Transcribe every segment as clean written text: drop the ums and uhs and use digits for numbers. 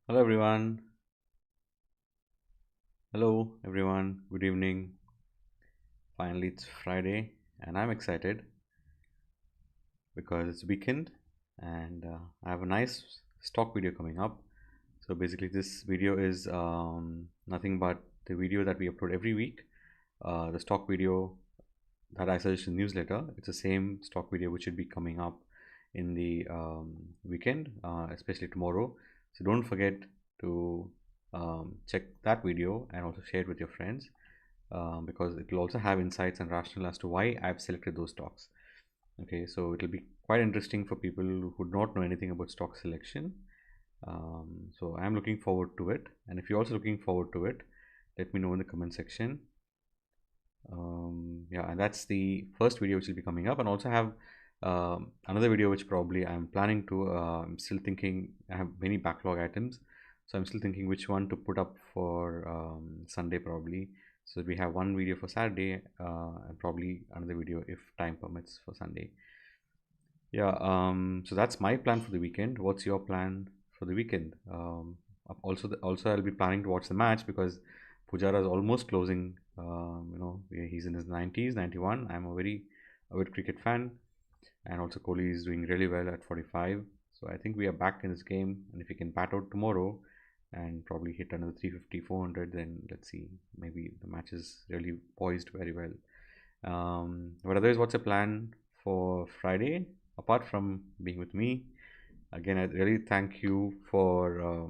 Hello everyone. Hello everyone. Good evening. Finally, it's Friday, and I'm excited because it's weekend, and I have a nice stock video coming up. So basically, this video is nothing but the video that we upload every week. The stock video that I suggest in the newsletter. It's the same stock video which should be coming up in the weekend, especially tomorrow. So don't forget to check that video and also share it with your friends because it will also have insights and rationale as to why I've selected those stocks. Okay, so it will be quite interesting for people who do not know anything about stock selection. So I'm looking forward to it, and if you're also looking forward to it, let me know in the comment section. Yeah, and that's the first video which will be coming up, and also have another video which probably I'm planning to I'm still thinking. I have many backlog items, so I'm still thinking which one to put up for Sunday probably. So we have one video for Saturday and probably another video if time permits for Sunday. Yeah, so that's my plan for the weekend. What's your plan for the weekend? Also I'll be planning to watch the match because Pujara is almost closing. He's in his 90s, 91. I'm a very avid cricket fan, and also Kohli is doing really well at 45. So I think we are back in this game, and if he can bat out tomorrow and probably hit another 350, 400, then let's see. Maybe the match is really poised very well. But otherwise, what's a plan for Friday apart from being with me? Again, I really thank you for.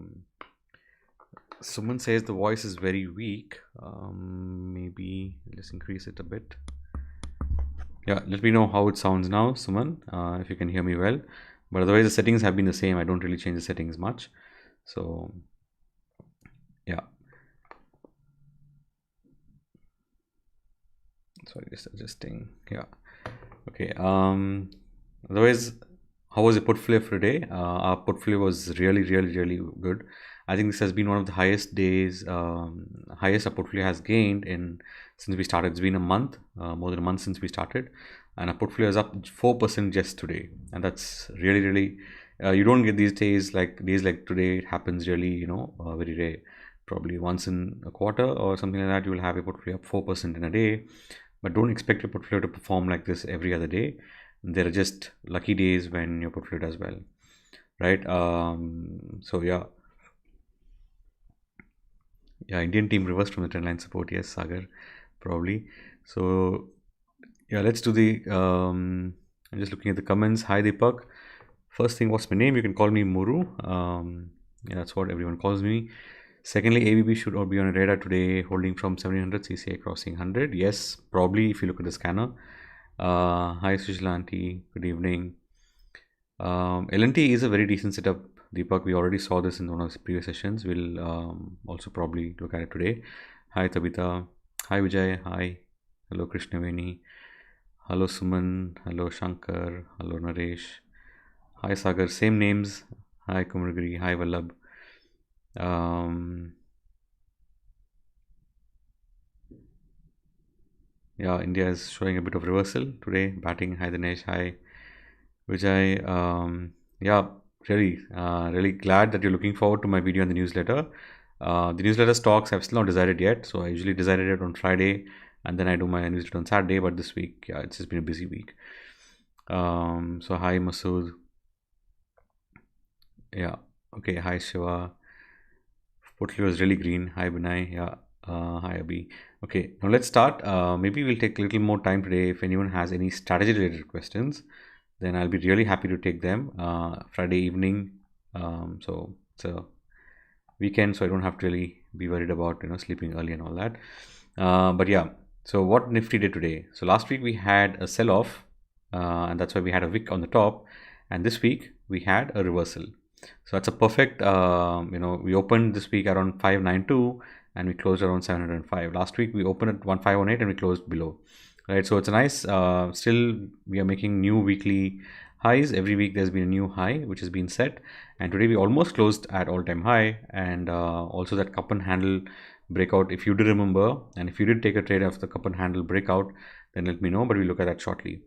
Someone says the voice is very weak. Maybe let's increase it a bit. Yeah, let me know how it sounds now, Suman, if you can hear me well. But otherwise, the settings have been the same. I don't really change the settings much. So, yeah. Sorry, just adjusting. Yeah. Okay. Otherwise, how was your portfolio for today? Our portfolio was really, really, really good. I think this has been one of the highest days, highest our portfolio has gained in since we started. It's been a month, more than a month since we started, and our portfolio is up 4% just today, and that's really, really. You don't get these days like today. It happens really, very rare. Probably once in a quarter or something like that, you will have a portfolio up 4% in a day. But don't expect your portfolio to perform like this every other day. There are just lucky days when your portfolio does well, right? So yeah, Indian team reversed from the trendline support. Yes, Sagar, probably. So yeah, let's do the. I'm just looking at the comments. Hi Deepak. First thing, what's my name? You can call me Muru. Yeah, that's what everyone calls me. Secondly, ABB should all be on a radar today, holding from 1700 CCI crossing 100. Yes, probably if you look at the scanner. Hi Sushila Aunty, good evening. LNT is a very decent setup, Deepak. We already saw this in one of the previous sessions. We'll also probably look at it today. Hi Tabitha. Hi Vijay. Hi. Hello Krishnaveni. Hello Suman. Hello Shankar. Hello Naresh. Hi Sagar. Same names. Hi Kumragiri. Hi Vallabh. Yeah, India is showing a bit of reversal today. Batting. Hi Dinesh. Hi Vijay. Yeah, really glad that you're looking forward to my video and the newsletter. The newsletter stocks I've still not decided yet, so I usually decided it on Friday, and then I do my newsletter on Saturday. But this week, yeah, it's just been a busy week. So hi Masood. Yeah, okay. Hi Shiva. Portfolio is really green. Hi Binay. Yeah. Hi Abhi. Okay, now let's start. Maybe we'll take a little more time today. If anyone has any strategy related questions, then I'll be really happy to take them. Friday evening, so it's a weekend, so I don't have to really be worried about sleeping early and all that. But yeah, so what Nifty did today? So last week we had a sell-off, and that's why we had a wick on the top, and this week we had a reversal. So that's a perfect. We opened this week around 592 and we closed around 705. Last week we opened at 1518 and we closed below. Right, so it's a nice. Still, we are making new weekly highs. Every week there's been a new high which has been set, and today we almost closed at all-time high. And also that cup and handle breakout. If you do remember, and if you did take a trade of the cup and handle breakout, then let me know. But we'll look at that shortly.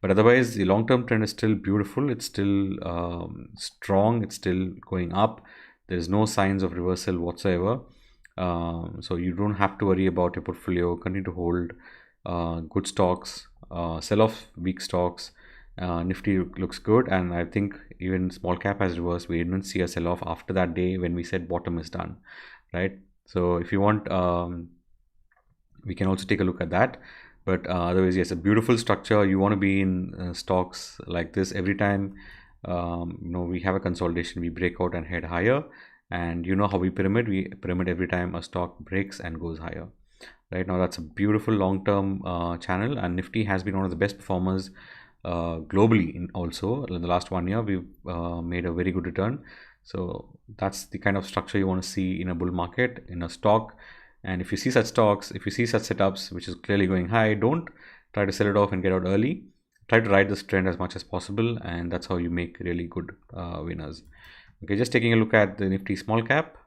But otherwise, the long-term trend is still beautiful. It's still strong. It's still going up. There is no signs of reversal whatsoever. So you don't have to worry about your portfolio. Continue to hold good stocks, sell off weak stocks. Nifty looks good, and I think even small cap has reversed. We didn't see a sell off after that day when we said bottom is done, right? So if you want, we can also take a look at that. But otherwise, yes, a beautiful structure. You want to be in stocks like this every time. We have a consolidation, we break out and head higher, and you know how we pyramid every time a stock breaks and goes higher. Right now, that's a beautiful long-term channel, and Nifty has been one of the best performers globally. In the last 1 year, we've made a very good return. So that's the kind of structure you want to see in a bull market, in a stock. And if you see such stocks, if you see such setups which is clearly going high, don't try to sell it off and get out early. Try to ride this trend as much as possible, and that's how you make really good winners. Okay, just taking a look at the Nifty small cap,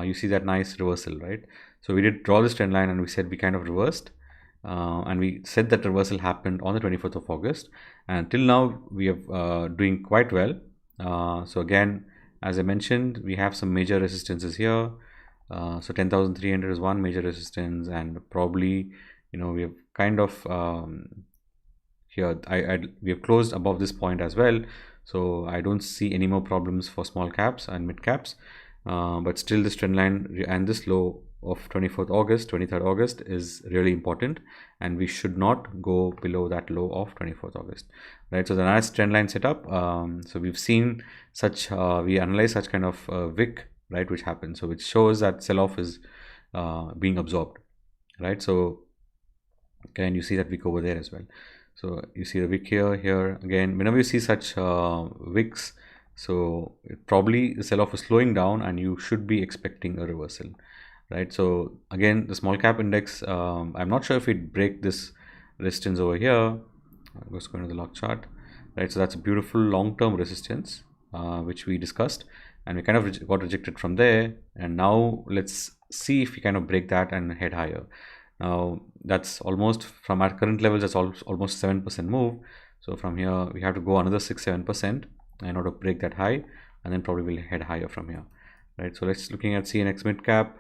you see that nice reversal, right? So we did draw this trend line, and we said we kind of reversed, and we said that reversal happened on the 24th of August, and till now we are doing quite well. So again, as I mentioned, we have some major resistances here. So 10,300 is one major resistance, and probably we have kind of here we have closed above this point as well. So I don't see any more problems for small caps and mid caps, but still this trend line and this low of 23rd August is really important, and we should not go below that low of 24th August, right? So the nice trend line setup. So we've seen such we analyze such kind of wick, right, which happens, so which shows that sell-off is being absorbed, right? So again, you see that wick over there as well. So you see the wick here again. Whenever you see such wicks, so probably the sell-off is slowing down, and you should be expecting a reversal, right? So again, the small cap index, I'm not sure if it break this resistance over here. Let's go into the log chart, right? So that's a beautiful long-term resistance which we discussed, and we kind of got rejected from there, and now let's see if we kind of break that and head higher. Now that's almost, from our current levels, that's almost 7% move. So from here we have to go another 6-7% in order to break that high, and then probably we'll head higher from here, right? So let's looking at Cnx Mid Cap.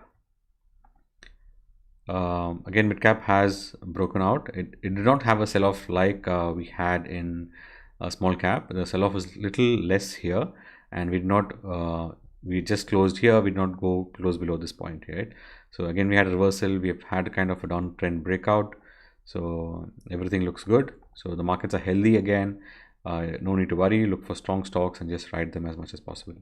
Again, mid cap has broken out. It did not have a sell-off like we had in small cap. The sell-off was little less here, and we just closed here. We did not go close below this point, right? So again, we had a reversal. We have had kind of a downtrend breakout. So everything looks good. So the markets are healthy again. No need to worry. Look for strong stocks and just ride them as much as possible.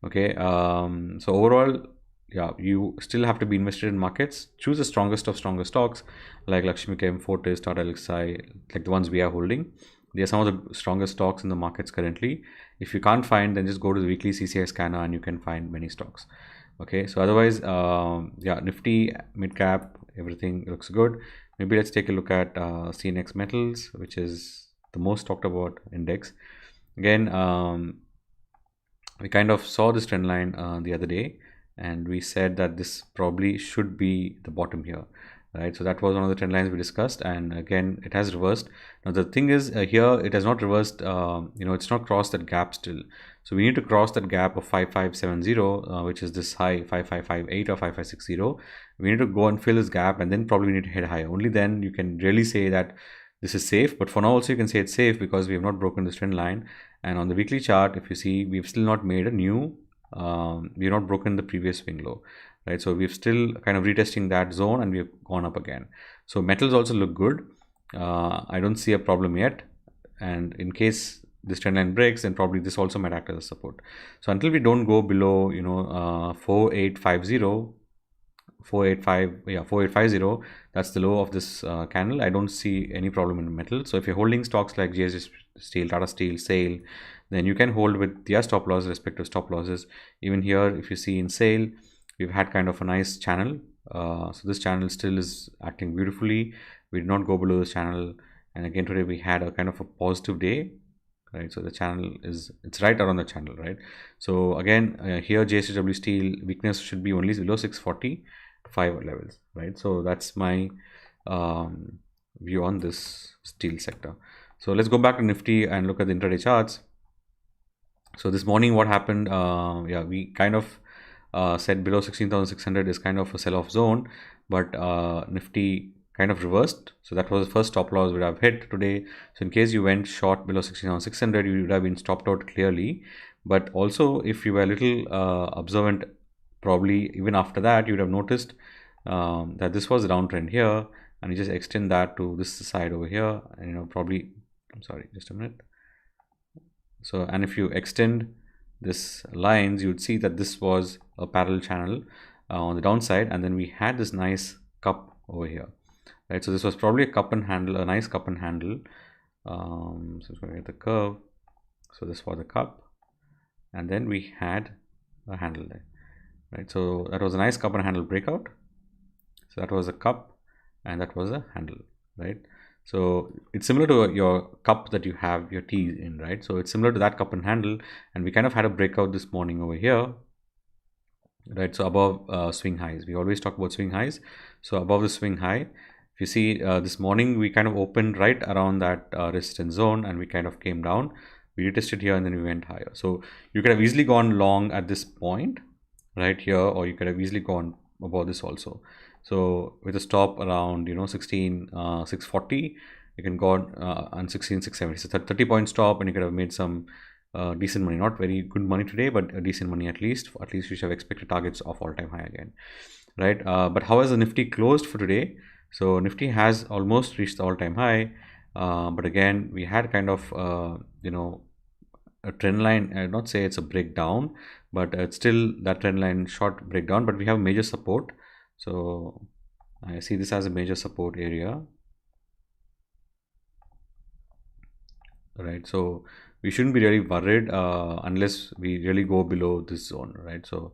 Okay. So overall, yeah, you still have to be invested in markets. Choose the strongest of stronger stocks like LXCHEM, Fortis, TATALXSI, like the ones we are holding. They are some of the strongest stocks in the markets currently. If you can't find, then just go to the weekly CCI scanner and you can find many stocks. Okay, so otherwise, yeah, Nifty, mid cap, everything looks good. Maybe let's take a look at Cnx Metals, which is the most talked about index. Again, we kind of saw this trend line the other day, and we said that this probably should be the bottom here, right? So that was one of the trend lines we discussed, and again it has reversed. Now the thing is, here it has not reversed, it's not crossed that gap still. So we need to cross that gap of 5570, which is this high 5558 or 5560. We need to go and fill this gap, and then probably we need to head higher. Only then you can really say that this is safe. But for now also you can say it's safe because we have not broken this trend line. And on the weekly chart, if you see, we've still not made a new we have not broken the previous swing low, right? So we've still kind of retesting that zone, and we've gone up again. So metals also look good. I don't see a problem yet, and in case this trend line breaks, then probably this also might act as a support. So until we don't go below 4850, that's the low of this candle, I don't see any problem in metal. So if you're holding stocks like GS Steel, Tata Steel, SAIL, then you can hold with their stop loss, respective stop losses. Even here, if you see in SAIL, we've had kind of a nice channel. So this channel still is acting beautifully. We did not go below this channel, and again today we had a kind of a positive day, right? So the channel it's right around the channel, right? So again, here JSW Steel weakness should be only below 645 levels, right? So that's my view on this steel sector. So let's go back to Nifty and look at the intraday charts. So this morning what happened, yeah, we kind of said below 16,600 is kind of a sell-off zone, but Nifty kind of reversed. So that was the first stop loss we would have hit today. So in case you went short below 16,600, you would have been stopped out clearly. But also if you were a little observant, probably even after that, you would have noticed that this was a downtrend here, and you just extend that to this side over here, and probably, I'm sorry, just a minute. So, and if you extend this lines, you would see that this was a parallel channel on the downside, and then we had this nice cup over here, right? So this was probably a cup and handle, a nice cup and handle. So it's going to get the curve. So this was the cup, and then we had a handle there, right? So that was a nice cup and handle breakout. So that was a cup, and that was a handle, right? So it's similar to your cup that you have your tea in, right? So it's similar to that cup and handle, and we kind of had a breakout this morning over here, right? So above swing highs. We always talk about swing highs. So above the swing high, if you see this morning, we kind of opened right around that resistance zone, and we kind of came down. We retested here, and then we went higher. So you could have easily gone long at this point right here, or you could have easily gone above this also. So with a stop around 16,640, you can go on 16,670. So 30-point stop, and you could have made some decent money. Not very good money today, but decent money at least. At least you should have expected targets of all-time high again, right? But how has the Nifty closed for today? So Nifty has almost reached the all-time high, but again we had kind of a trend line. I'd not say it's a breakdown, but it's still that trend line short breakdown. But we have major support. So I see this as a major support area, right? So we shouldn't be really worried unless we really go below this zone, right? So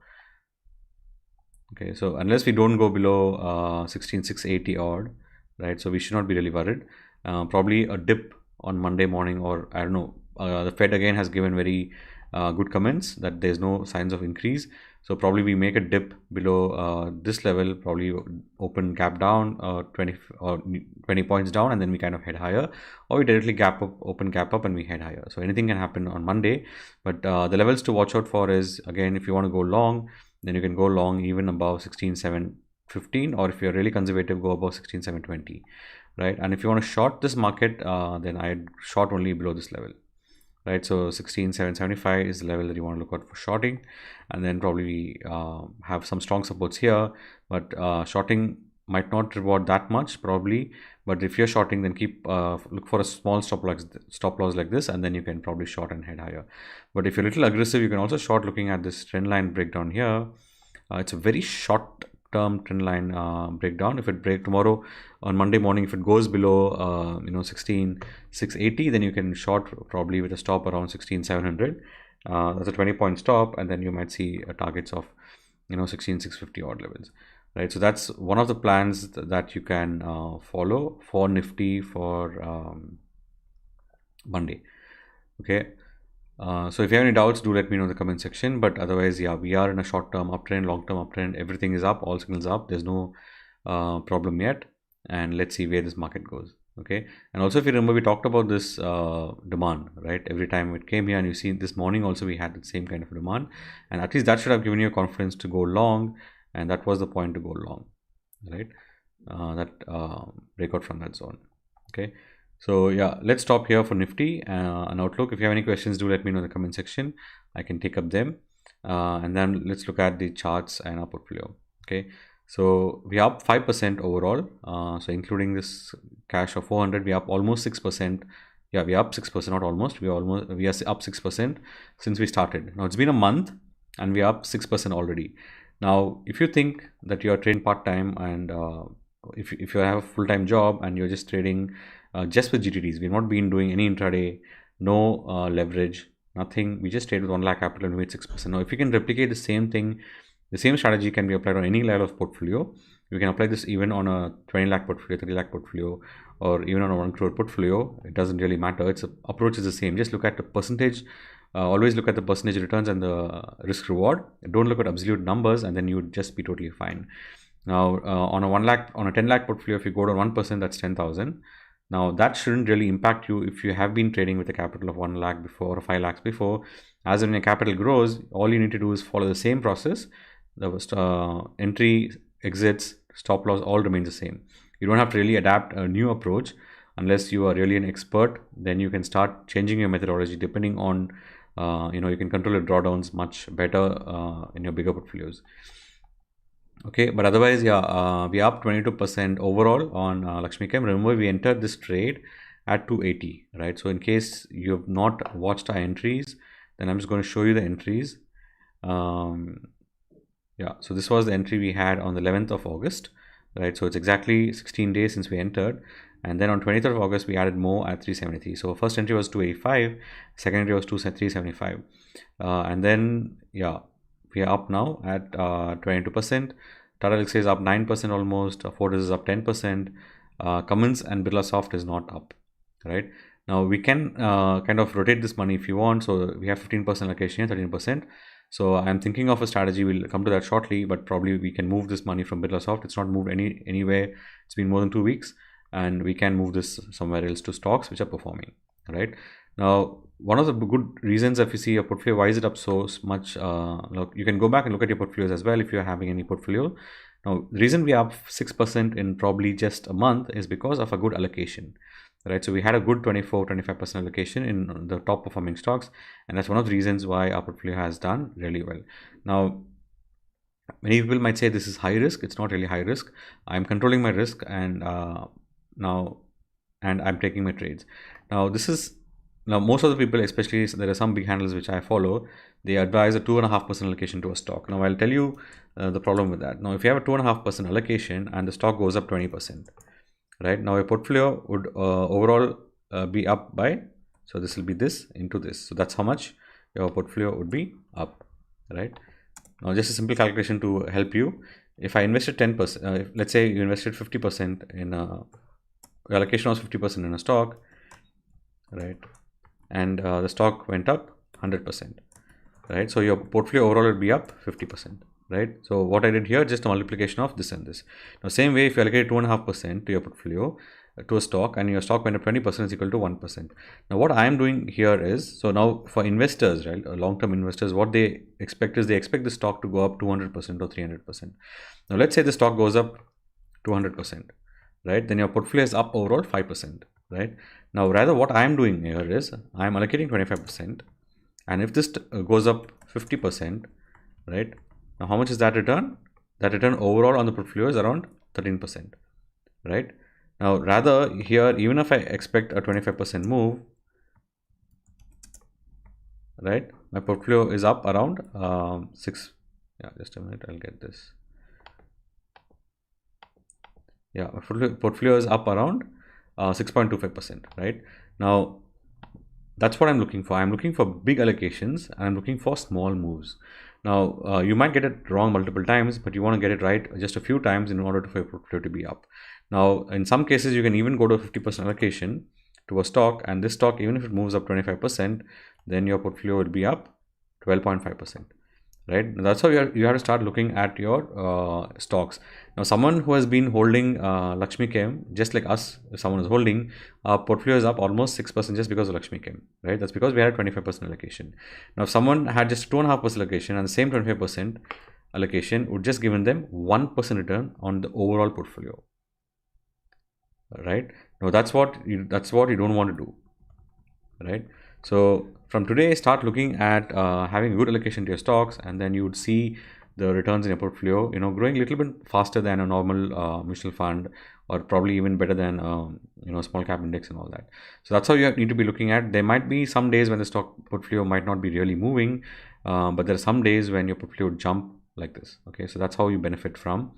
okay, so unless we don't go below 16,680 odd, right? So we should not be really worried. Probably a dip on Monday morning, or I don't know. The Fed again has given very good comments that there's no signs of increase. So probably we make a dip below this level, probably open gap down 20 points down, and then we kind of head higher, or we directly gap up, open gap up, and we head higher. So anything can happen on Monday, but the levels to watch out for is, again, if you want to go long, then you can go long even above 16,715, or if you're really conservative, go above 16,720, right? And if you want to short this market, then I'd short only below this level, right? So 16,775 is the level that you want to look out for shorting, and then probably have some strong supports here, but shorting might not reward that much probably. But if you're shorting, then keep look for a small stop loss like this, and then you can probably short and head higher. But if you're a little aggressive, you can also short looking at this trend line breakdown here. It's a very short term trend line breakdown. If it breaks tomorrow on Monday morning, if it goes below 16,680, then you can short probably with a stop around 16,700. That's a 20-point stop, and then you might see targets of 16,650 odd levels, right? So that's one of the plans that you can follow for Nifty for Monday. Okay. So if you have any doubts, do let me know in the comment section. But otherwise, yeah, we are in a short-term uptrend, long-term uptrend. Everything is up, all signals up. There's no problem yet, and let's see where this market goes. Okay. And also, if you remember, we talked about this demand, right? Every time it came here, and you see this morning also we had the same kind of demand, and at least that should have given you confidence to go long, and that was the point to go long, right? Breakout from that zone. Okay. So yeah, let's stop here for Nifty and Outlook. If you have any questions, do let me know in the comment section. I can take up them. And then let's look at the charts and our portfolio. Okay. So we are up 5% overall. So including this cash of 400, we are up almost 6%. Yeah, we are up 6%, not almost. We are up 6% since we started. Now it's been a month and we are up 6% already. Now, if you think that you are trading part-time, and if you have a full-time job and you're just trading just with GTDs, we've not been doing any intraday, no leverage, nothing. We just trade with 1 lakh capital and we made 6%. Now, if you can replicate the same thing, the same strategy can be applied on any level of portfolio. You can apply this even on a 20 lakh portfolio, 30 lakh portfolio, or even on a 1 crore portfolio. It doesn't really matter. Its approach is the same. Just look at the percentage. Always look at the percentage returns and the risk reward. Don't look at absolute numbers, and then you would just be totally fine. Now, on a 10 lakh portfolio, if you go down 1%, that's 10,000. Now that shouldn't really impact you if you have been trading with a capital of 1 lakh before or 5 lakhs before. As when your capital grows, all you need to do is follow the same process. The entry, exits, stop loss all remains the same. You don't have to really adapt a new approach unless you are really an expert. Then you can start changing your methodology depending on you can control your drawdowns much better in your bigger portfolios. Okay, but otherwise, yeah, we are up 22% overall on LXCHEM. Remember, we entered this trade at 280, right? So in case you have not watched our entries, then I'm just going to show you the entries. Yeah, so this was the entry we had on the 11th of August, right? So it's exactly 16 days since we entered. And then on 23rd of August, we added more at 373. So first entry was 285, second entry was 375. And then, yeah, we are up now at 22%. TATALXSI is up 9% almost. Fortis is up 10%. Cummins and BirlaSoft is not up, right? Now we can kind of rotate this money if you want. So we have 15% allocation here, 13%. So I'm thinking of a strategy. We'll come to that shortly, but probably we can move this money from BirlaSoft. It's not moved anywhere. It's been more than 2 weeks, and we can move this somewhere else to stocks which are performing, right? Now, one of the good reasons, if you see your portfolio, why is it up so much? Look, you can go back and look at your portfolios as well if you're having any portfolio. Now, the reason we are up 6% in probably just a month is because of a good allocation, right? So we had a good 24-25% allocation in the top performing stocks, and that's one of the reasons why our portfolio has done really well. Now, many people might say this is high risk. It's not really high risk. I'm controlling my risk, and I'm taking my trades. Now most of the people, especially there are some big handlers which I follow, they advise a 2.5% allocation to a stock. Now I'll tell you the problem with that. Now if you have a 2.5% allocation and the stock goes up 20%, right? Now your portfolio would overall be up by, so this will be this into this. So that's how much your portfolio would be up, right? Now just a simple calculation to help you. If I invested 10%, let's say you invested 50% in your allocation was 50% in a stock, right? And the stock went up 100%, right? So your portfolio overall will be up 50%, right? So what I did here, just a multiplication of this and this. Now same way, if you allocate 2.5% to your portfolio to a stock and your stock went up 20%, is equal to 1%. Now what I am doing here is, so now for investors, right, long-term investors, what they expect is they expect the stock to go up 200% or 300%. Now let's say the stock goes up 200%, right? Then your portfolio is up overall 5%, right? Now rather what I am doing here is I am allocating 25%, and if this goes up 50%, right? Now how much is that return? That return overall on the portfolio is around 13%, right? Now rather here, even if I expect a 25% move, right, my portfolio is up around 6. Yeah, just a minute, I'll get this. Yeah, my portfolio is up around 6.25%, right? Now that's what I'm looking for. I'm looking for big allocations and I'm looking for small moves. Now you might get it wrong multiple times, but you want to get it right just a few times in order for your portfolio to be up. Now in some cases you can even go to 50% allocation to a stock, and this stock, even if it moves up 25%, then your portfolio will be up 12.5%. Right? That's how you have to start looking at your stocks. Now, someone who has been holding LXCHEM, just like us, if someone is holding, our portfolio is up almost 6% just because of LXCHEM, right? That's because we had a 25% allocation. Now, if someone had just 2.5% allocation and the same 25% allocation would just given them 1% return on the overall portfolio, right? Now, that's what you don't want to do, right? So from today, start looking at having a good allocation to your stocks, and then you would see the returns in your portfolio, growing a little bit faster than a normal mutual fund, or probably even better than small cap index and all that. So that's how you need to be looking at. There might be some days when the stock portfolio might not be really moving, but there are some days when your portfolio would jump like this. Okay, so that's how you benefit from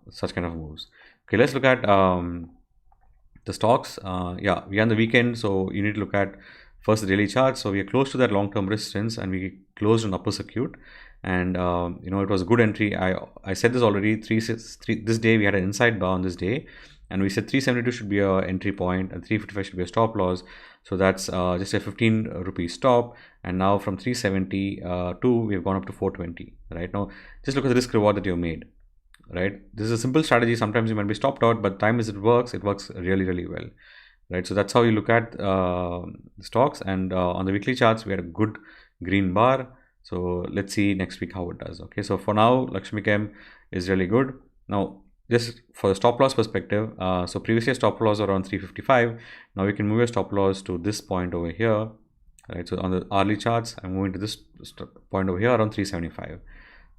such kind of moves. Okay, let's look at the stocks. Yeah, we are on the weekend, so you need to look at first the daily chart. So we are close to that long-term resistance, and we closed on upper circuit, and it was a good entry. I said this already. This day we had an inside bar on this day, and we said 372 should be a entry point and 355 should be a stop loss. So that's just a 15 rupee stop, and now from 372 we have gone up to 420. Right now, just look at the risk reward that you made. right? This is a simple strategy. Sometimes you might be stopped out, but time is it works really, really well, right? So that's how you look at stocks. And on the weekly charts, we had a good green bar. So let's see next week how it does. Okay, so for now, LXCHEM is really good. Now, just for the stop loss perspective, so previously stop loss around 355. Now we can move your stop loss to this point over here, right? So on the hourly charts, I'm moving to this point over here around 375.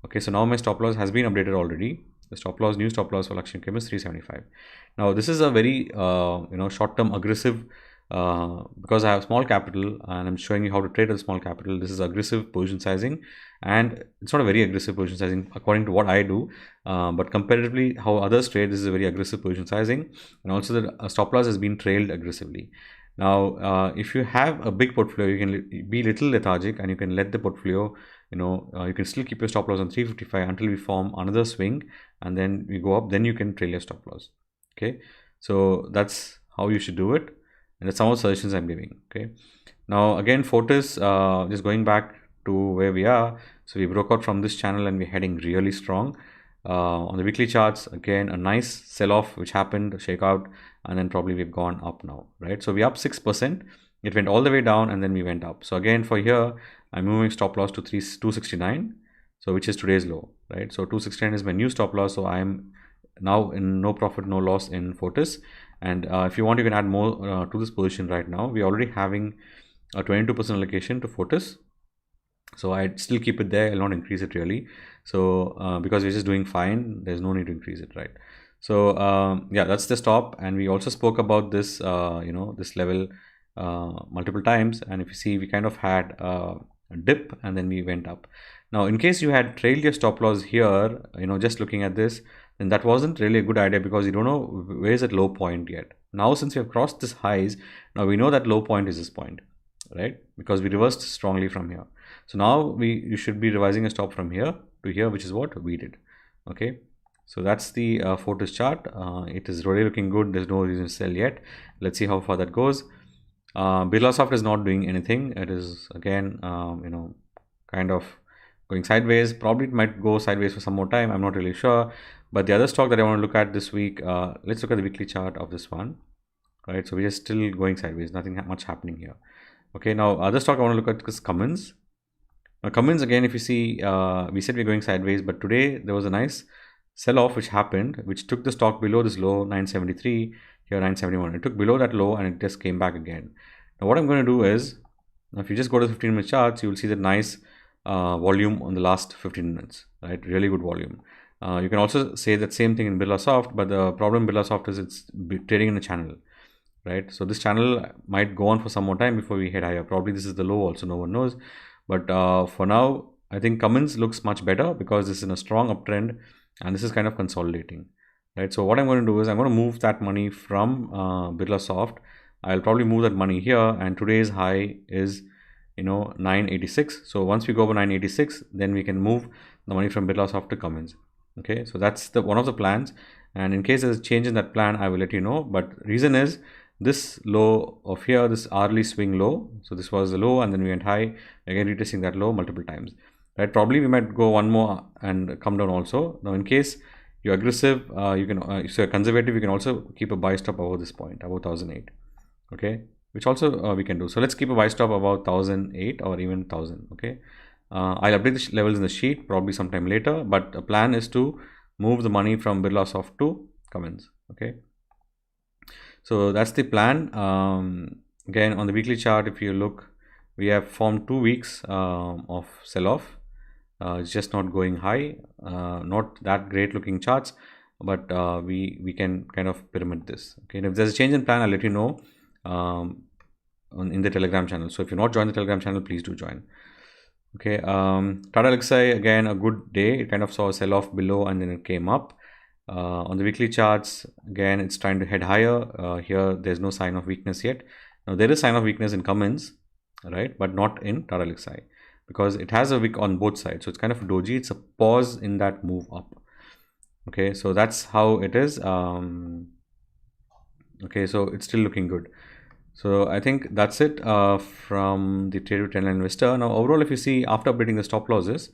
Okay, so now my stop loss has been updated already. The stop loss, new stop loss for LXCHEM is 375. Now this is a very short-term aggressive, because I have small capital and I'm showing you how to trade with small capital. This is aggressive position sizing, and it's not a very aggressive position sizing according to what I do, but comparatively how others trade, this is a very aggressive position sizing, and also the stop loss has been trailed aggressively. Now, if you have a big portfolio, you can be little lethargic and you can let the portfolio, you can still keep your stop loss on 355 until we form another swing, and then we go up, then you can trail your stop loss. Okay, so that's how you should do it, and that's some of the suggestions I'm giving. Okay, now again, Fortis, just going back to where we are, so we broke out from this channel and we're heading really strong. On the weekly charts, again, a nice sell-off which happened, shakeout, and then probably we've gone up now, right? So we're up 6%. It went all the way down and then we went up. So again, for here, I'm moving stop loss to 269, so which is today's low, right? So 269 is my new stop loss. So I'm now in no profit, no loss in Fortis. And if you want, you can add more to this position right now. We're already having a 22% allocation to Fortis. So I'd still keep it there. I'll not increase it really. So because we're just doing fine, there's no need to increase it, right? So yeah, that's the stop. And we also spoke about this, this level multiple times. And if you see, we kind of had a dip and then we went up. Now, in case you had trailed your stop loss here, just looking at this, then that wasn't really a good idea because you don't know where is that low point yet. Now, since we have crossed this highs, now we know that low point is this point, right? Because we reversed strongly from here. So now you should be revising a stop from here to here, which is what we did. Okay, so that's the Fortis chart. It is really looking good. There's no reason to sell yet. Let's see how far that goes. BirlaSoft is not doing anything. It is again, kind of going sideways. Probably it might go sideways for some more time. I'm not really sure. But the other stock that I want to look at this week, let's look at the weekly chart of this one. Right, so we're still going sideways. Nothing much happening here. Okay, now other stock I want to look at is Cummins. Now Cummins, again, if you see, we said we're going sideways, but today there was a nice sell-off which happened, which took the stock below this low, 973, here 971. It took below that low and it just came back again. Now what I'm going to do is, now if you just go to the 15-minute charts, you will see that nice volume on the last 15 minutes, right? Really good volume. You can also say that same thing in BirlaSoft, but the problem in BirlaSoft is it's trading in a channel, right? So this channel might go on for some more time before we head higher. Probably this is the low also, no one knows. But for now, I think Cummins looks much better because this is in a strong uptrend and this is kind of consolidating, right? So what I'm going to do is I'm going to move that money from BirlaSoft. I'll probably move that money here, and today's high is 986. So once we go over 986, then we can move the money from BirlaSoft to Cummins. Okay, so that's one of the plans, and in case there's a change in that plan, I will let you know. But reason is this low of here, this hourly swing low. So this was the low and then we went high, again retesting that low multiple times, right? Probably we might go one more and come down also. Now in case you're aggressive, you can if you're conservative, you can also keep a buy stop over this point, about 1008. Okay, which also we can do. So let's keep a buy stop about 1008 or even 1000. Okay, I'll update the levels in the sheet probably sometime later, but the plan is to move the money from BirlaSoft to Cummins. Okay, so that's the plan. Again, on the weekly chart, if you look, we have formed 2 weeks of sell-off. It's just not going high, not that great looking charts, but we can kind of pyramid this. Okay, and if there's a change in plan, I'll let you know in the Telegram channel. So if you're not joined the Telegram channel, please do join. Okay, TATALXSI, again a good day. It kind of saw a sell-off below and then it came up. On the weekly charts, again it's trying to head higher. Here there's no sign of weakness yet. Now there is sign of weakness in Cummins, right, but not in TATALXSI because it has a wick on both sides. So it's kind of doji. It's a pause in that move up. Okay, so that's how it is. Okay, so it's still looking good. So I think that's it from the Trade with Trendline Investor. Now overall, if you see, after updating the stop losses,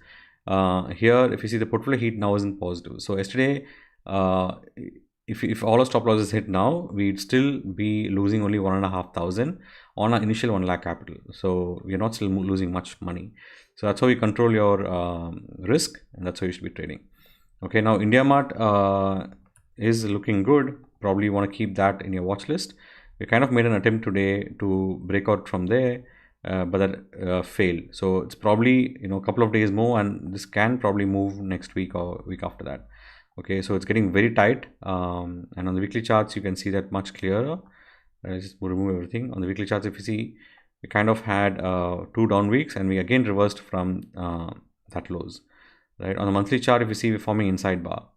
here if you see the portfolio heat now isn't positive. So yesterday, if all our stop losses hit now, we'd still be losing only 1,500 on our initial 1 lakh capital. So we're not still losing much money. So that's how you control your risk, and that's how you should be trading. Okay, now India Mart is looking good. Probably want to keep that in your watch list. We kind of made an attempt today to break out from there, but that failed. So it's probably a couple of days more, and this can probably move next week or week after that. Okay, so it's getting very tight, and on the weekly charts you can see that much clearer. Let's just remove everything. On the weekly charts, if you see, we kind of had 2 down weeks, and we again reversed from that lows. Right, on the monthly chart, if you see, we're forming inside bar.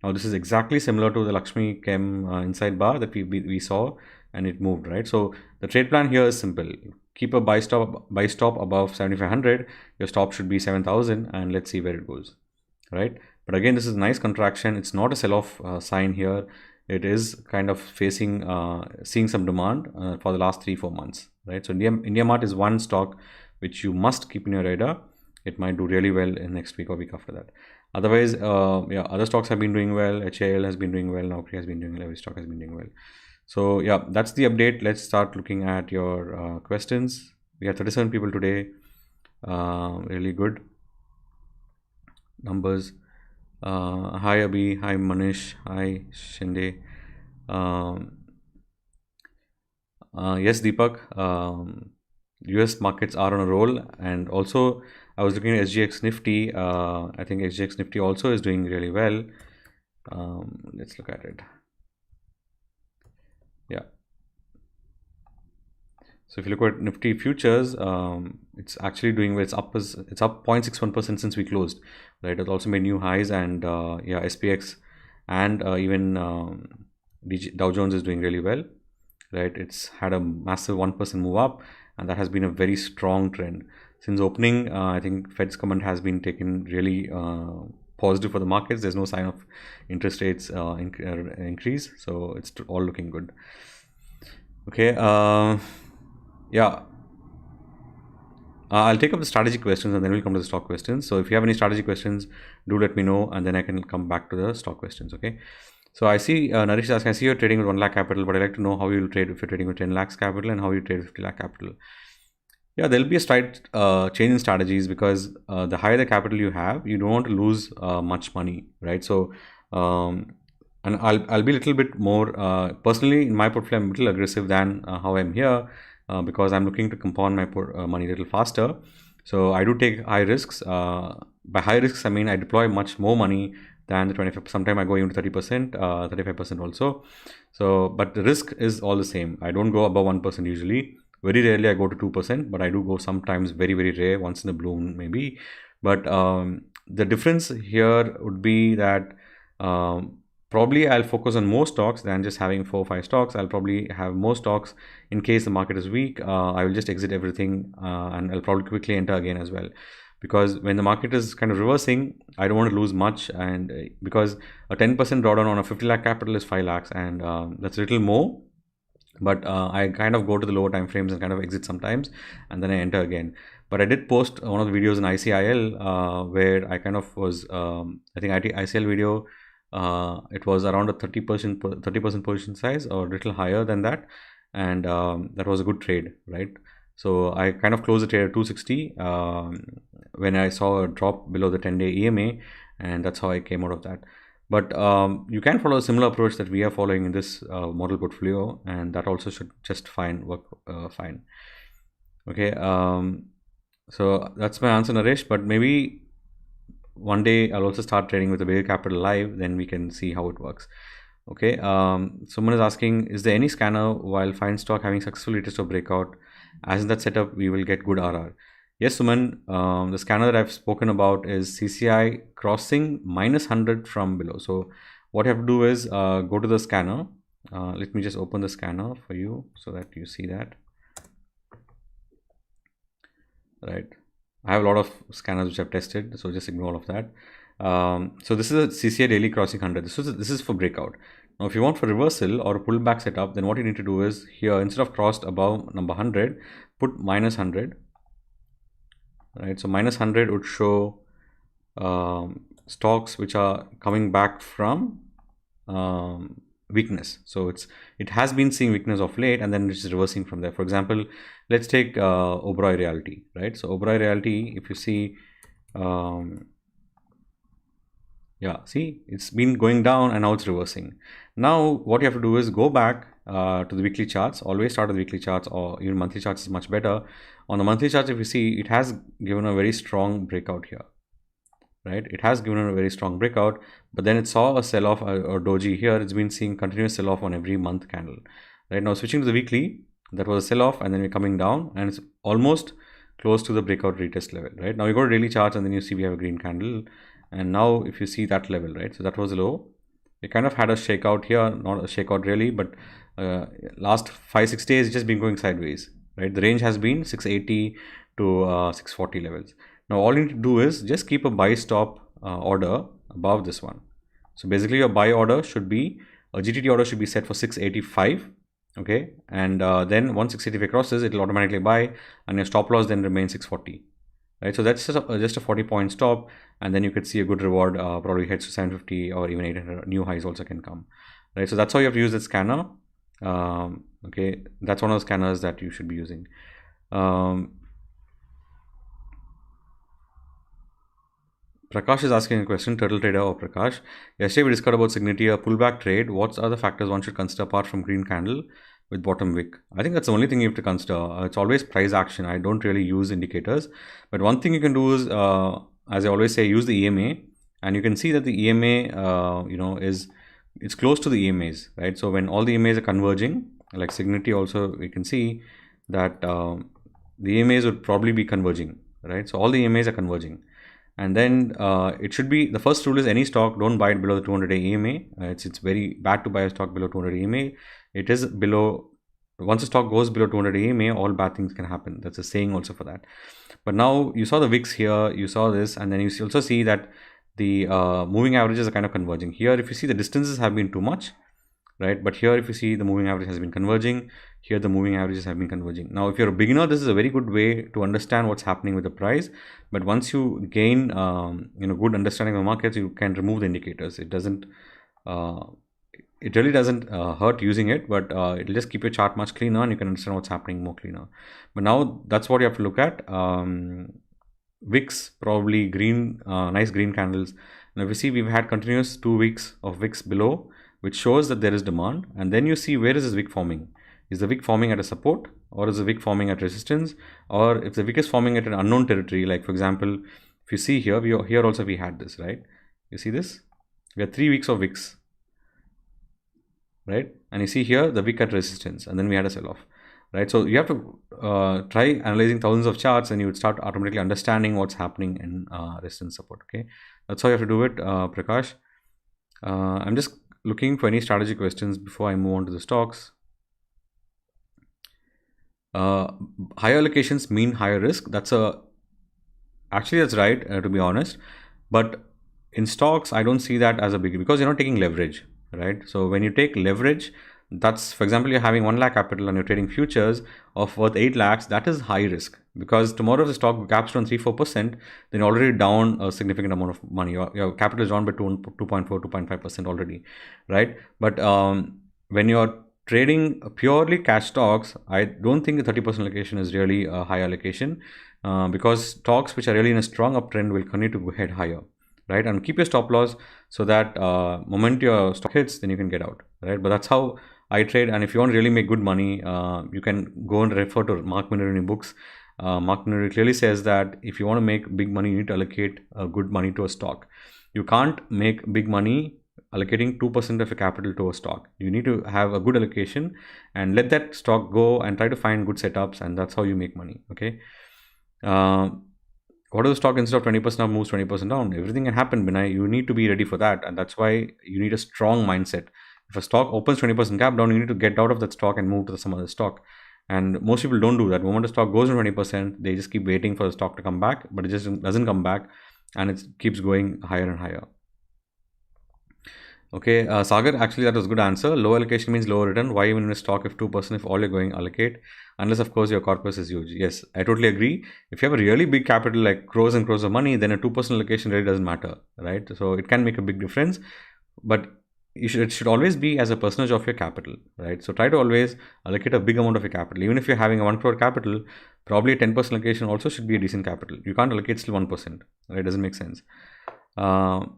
Now this is exactly similar to the LXCHEM inside bar that we saw, and it moved, right? So the trade plan here is simple. Keep a buy stop above 7,500. Your stop should be 7,000, and let's see where it goes, right? But again, this is a nice contraction. It's not a sell-off sign here. It is kind of facing seeing some demand for the last 3-4 months, right? So India Mart is one stock which you must keep in your radar. It might do really well in next week or week after that. Otherwise, yeah, other stocks have been doing well. HAL has been doing well. Naukri has been doing well. Every stock has been doing well. So yeah, that's the update. Let's start looking at your questions. We have 37 people today. Really good numbers. Hi Abhi, hi Manish, hi Shinde. Yes, Deepak. US markets are on a roll, and also I was looking at Sgx Nifty. I think Sgx Nifty also is doing really well. Let's look at it. Yeah. So if you look at Nifty Futures, it's actually doing well. It's up 0.61% since we closed. Right. It also made new highs, and yeah, SPX and even Dow Jones is doing really well. Right. It's had a massive 1% move up, and that has been a very strong trend since opening. I think Fed's comment has been taken really positive for the markets. There's no sign of interest rates increase, so it's all looking good. Okay. Yeah, I'll take up the strategy questions and then we'll come to the stock questions. So if you have any strategy questions, do let me know, and then I can come back to the stock questions. Okay. So I see Naresh is asking, I see you're trading with 1 lakh capital, but I'd like to know how you will trade if you're trading with 10 lakhs capital and how you trade with 50 lakh capital. Yeah, there'll be a slight change in strategies because the higher the capital you have, you don't want to lose much money, right? So, and I'll be a little bit more, personally in my portfolio, I'm a little aggressive than how I'm here. Because I'm looking to compound my money a little faster. So I do take high risks. By high risks, I mean I deploy much more money than the 25%. Sometimes I go even to 30%, 35% also. So, but the risk is all the same. I don't go above 1% usually. Very rarely I go to 2%, but I do go sometimes, very, very rare, once in a blue moon maybe. But the difference here would be that probably I'll focus on more stocks than just having 4 or 5 stocks. I'll probably have more stocks in case the market is weak. I will just exit everything and I'll probably quickly enter again as well. Because when the market is kind of reversing, I don't want to lose much. And because a 10% drawdown on a 50 lakh capital is 5 lakhs, and that's a little more. But I kind of go to the lower time frames and kind of exit sometimes, and then I enter again. But I did post one of the videos in ICIL where I kind of was, I think ICIL video, it was around a 30% position size or a little higher than that, and that was a good trade, right? So I kind of closed the trade at 260 when I saw a drop below the 10-day EMA, and that's how I came out of that. But you can follow a similar approach that we are following in this model portfolio, and that also should just work fine. Okay, so that's my answer, Naresh. But maybe one day I'll also start trading with a bigger capital live, then we can see how it works. Okay, someone is asking, is there any scanner while fine stock having successful retest or breakout? As in that setup, we will get good RR. Yes, Suman, the scanner that I've spoken about is CCI crossing -100 from below. So what you have to do is go to the scanner. Let me just open the scanner for you so that you see that. Right. I have a lot of scanners which I've tested, so just ignore all of that. So this is a CCI daily crossing 100. This is for breakout. Now, if you want for reversal or a pullback setup, then what you need to do is here, instead of crossed above number 100, put -100. Right. So -100 would show stocks which are coming back from weakness. So it has been seeing weakness of late, and then it's reversing from there. For example, let's take Oberoi Realty, right? So Oberoi Realty, if you see, yeah, see, it's been going down and now it's reversing. Now what you have to do is go back to the weekly charts. Always start with weekly charts, or even monthly charts is much better. On the monthly charts, if you see, it has given a very strong breakout here, right? It has given a very strong breakout, but then it saw a sell-off or doji here. It's been seeing continuous sell-off on every month candle. Right now, switching to the weekly, that was a sell-off, and then we're coming down, and it's almost close to the breakout retest level. Right now, we go to daily charts, and then you see we have a green candle, and now if you see that level, right? So that was low. We kind of had a shakeout here, not a shakeout really, but last 5-6 days it's just been going sideways, right? The range has been 680 to 640 levels. Now all you need to do is just keep a buy stop order above this one. So basically your buy order should be, a GTT order should be set for 685, okay? And then once 685 crosses, it will automatically buy, and your stop loss then remains 640. Right, so that's just a 40-point stop, and then you could see a good reward, probably heads to 750 or even 800. New highs also can come, right? So that's how you have to use the scanner. Okay, that's one of the scanners that you should be using. Prakash is asking a question, Turtle Trader or Prakash. Yesterday we discussed about Signity, a pullback trade. What are the factors one should consider apart from green candle with bottom wick? I think that's the only thing you have to consider. It's always price action. I don't really use indicators, but one thing you can do is, as I always say, use the EMA, and you can see that the EMA, it's close to the EMAs, right? So when all the EMAs are converging, like Signity also, we can see that the EMAs would probably be converging, right? So all the EMAs are converging. And then it should be, the first rule is any stock, don't buy it below the 200-day EMA. It's very bad to buy a stock below 200 EMA. It is below, once a stock goes below 200 EMA, all bad things can happen. That's a saying also for that. But now you saw the VIX here, you saw this, and then you also see that the moving averages are kind of converging. Here, if you see, the distances have been too much, right? But here, if you see, the moving average has been converging. Here, the moving averages have been converging. Now, if you're a beginner, this is a very good way to understand what's happening with the price. But once you gain, good understanding of the markets, you can remove the indicators. It doesn't, it really doesn't hurt using it, but it'll just keep your chart much cleaner, and you can understand what's happening more cleaner. But now that's what you have to look at. VIX, probably green, nice green candles. Now, if you see, we've had continuous 2 weeks of VIX below, which shows that there is demand. And then you see, where is this wick forming? Is the wick forming at a support, or is the wick forming at resistance? Or if the wick is forming at an unknown territory, like for example, if you see here, here also we had this, right? You see this? We had 3 weeks of wicks, right? And you see here the wick at resistance, and then we had a sell-off, right? So you have to try analyzing thousands of charts, and you would start automatically understanding what's happening in resistance support. Okay, that's how you have to do it, Prakash. I'm just looking for any strategy questions before I move on to the stocks. Higher allocations mean higher risk. Actually that's right, to be honest. But in stocks, I don't see that as a big, because you're not taking leverage, right? So when you take leverage, that's, for example, you're having 1 lakh capital and you're trading futures of worth 8 lakhs. That is high risk, because tomorrow if the stock gaps down 3-4%, then you're already down a significant amount of money. Your capital is down by 2.4-2.5% already, right? But when you're trading purely cash stocks, I don't think the 30% allocation is really a high allocation, because stocks which are really in a strong uptrend will continue to head higher, right? And keep your stop loss so that moment your stock hits, then you can get out, right? But that's how I trade. And if you want to really make good money, you can go and refer to Mark Miner in books. Mark Miner clearly says that if you want to make big money, you need to allocate good money to a stock. You can't make big money allocating 2% of your capital to a stock. You need to have a good allocation and let that stock go and try to find good setups, and that's how you make money. Okay. What if the stock instead of 20% up moves 20% down? Everything can happen, Binay. You need to be ready for that, and that's why you need a strong mindset. If a stock opens 20% gap down, you need to get out of that stock and move to some other stock. And most people don't do that. The moment the stock goes to 20%, they just keep waiting for the stock to come back, but it just doesn't come back, and it keeps going higher and higher. Okay, Sagar, actually that was a good answer. Low allocation means lower return. Why even in a stock if 2% if all you're going allocate? Unless of course your corpus is huge. Yes, I totally agree. If you have a really big capital like crores and crores of money, then a 2% allocation really doesn't matter, right? So it can make a big difference, but it should always be as a percentage of your capital, right? So try to always allocate a big amount of your capital. Even if you're having a 1 crore capital, probably a 10% allocation also should be a decent capital. You can't allocate still 1%, right? It doesn't make sense. Krishnamani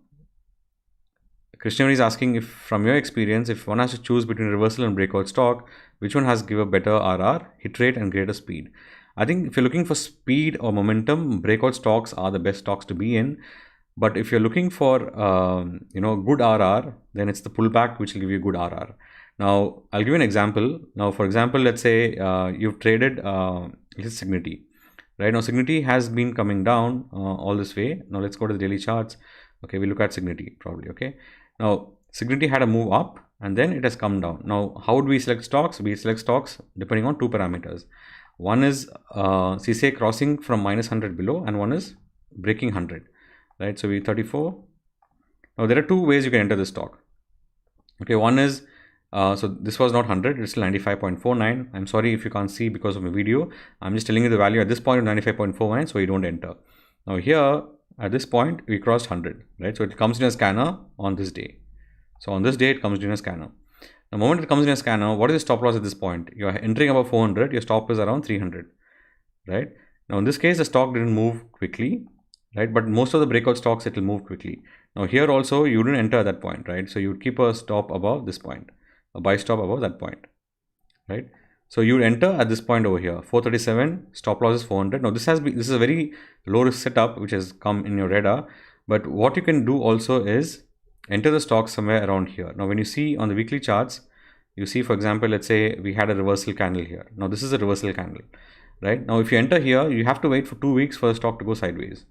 is asking, if from your experience, if one has to choose between reversal and breakout stock, which one has give a better RR, hit rate and greater speed? I think if you're looking for speed or momentum, breakout stocks are the best stocks to be in. But if you're looking for good RR, then it's the pullback which will give you good RR. Now I'll give you an example. Now for example, let's say you've traded Signity. Right now Signity has been coming down all this way. Now let's go to the daily charts. Okay, we look at Signity probably. Okay, now Signity had a move up and then it has come down. Now how would we select stocks? We select stocks depending on two parameters. One is CCA crossing from minus 100 below, and one is breaking 100. Right, so we 34. Now there are two ways you can enter this stock. Okay, one is so this was not 100, it's still 95.49. I'm sorry if you can't see because of my video. I'm just telling you the value at this point of 95.49, so you don't enter. Now here at this point we crossed 100, right? So it comes in a scanner on this day. So on this day it comes in a scanner. The moment it comes in a scanner, what is the stop loss at this point? You are entering above 400, your stop is around 300, right? Now in this case the stock didn't move quickly, right? But most of the breakout stocks, it will move quickly. Now here also you didn't enter at that point, right? So you would keep a stop above this point, a buy stop above that point, right? So you would enter at this point over here, 437, stop loss is 400. Now this is a very low risk setup which has come in your radar. But what you can do also is enter the stock somewhere around here. Now when you see on the weekly charts, you see, for example, let's say we had a reversal candle here. Now this is a reversal candle, right? Now if you enter here, you have to wait for 2 weeks for the stock to go sideways.